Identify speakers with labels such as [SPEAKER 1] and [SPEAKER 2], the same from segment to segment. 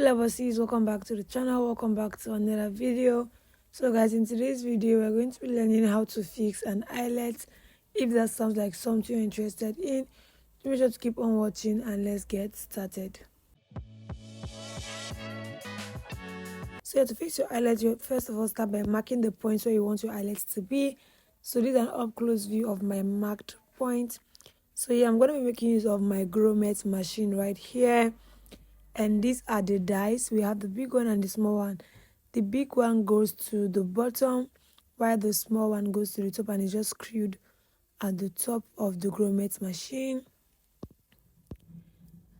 [SPEAKER 1] Lovers, welcome back to the channel. Welcome back to another video. So guys, in today's video we're going to be learning how to fix an eyelet. If that sounds like something you're interested in, make sure to keep on watching and let's get started. So to fix your eyelet, you first of all start by marking the points where you want your eyelets to be. So this is an up close view of my marked point. So yeah, I'm going to be making use of my Corset machine right here. And these are the dies. We have the big one and the small one. The big one goes to the bottom while the small one goes to the top and is just screwed at the top of the Corset machine.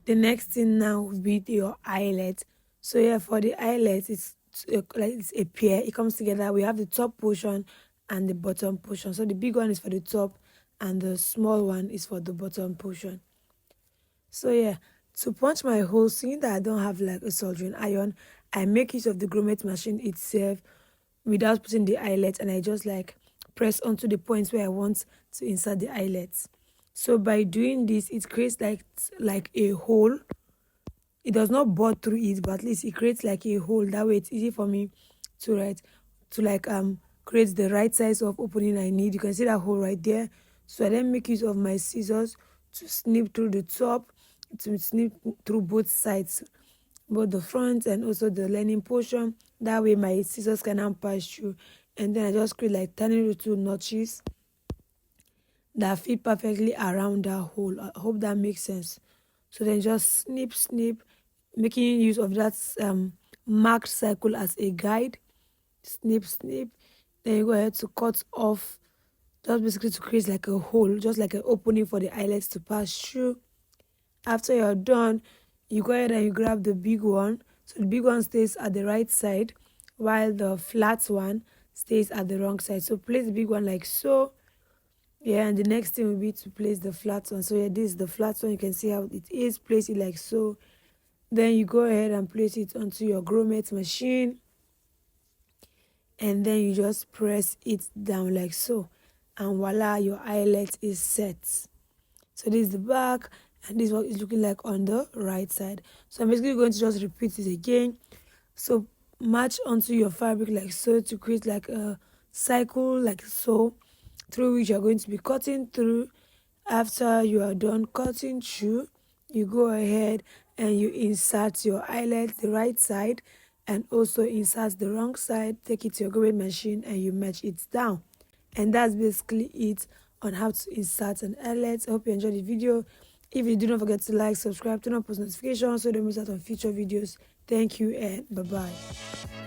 [SPEAKER 1] The next thing now will be your eyelet. So yeah, for the eyelet, it's a pair. It comes together. We have the top portion and the bottom portion. So the big one is for the top and the small one is for the bottom portion. So yeah, to punch my holes, seeing that I don't have like a soldering iron, I make use of the Corset machine itself without putting the eyelet, and I just like press onto the points where I want to insert the eyelets. So by doing this, it creates like a hole. It does not bore through it, but at least it creates like a hole. That way it's easy for me to create the right size of opening I need. You can see that hole right there. So I then make use of my scissors to snip through the top, to snip through both sides, both the front and also the lining portion. That way my scissors can now pass through, and then I just create like tiny little notches that fit perfectly around that hole. I hope that makes sense. So then just snip, making use of that marked circle as a guide. Snip. Then you go ahead to cut off, just basically to create like a hole, just like an opening for the eyelets to pass through. After you're done, you go ahead and you grab the big one. So the big one stays at the right side while the flat one stays at the wrong side. So place the big one like so. Yeah, and the next thing will be to place the flat one. So yeah, this is the flat one. You can see how it is. Place it like so. Then you go ahead and place it onto your Corset machine. And then you just press it down like so. And voila, your eyelet is set. So this is the back, and this is what it's looking like on the right side. So I'm basically going to just repeat it again. So match onto your fabric like so to create like a cycle like so, through which you're going to be cutting through. After you are done cutting through, you go ahead and you insert your eyelet the right side and also insert the wrong side. Take it to your Corset machine and you match it down. And that's basically it on how to insert an eyelet. I hope you enjoyed the video. If you do, not forget to like, subscribe, turn on post notifications so you don't miss out on future videos. Thank you and bye-bye.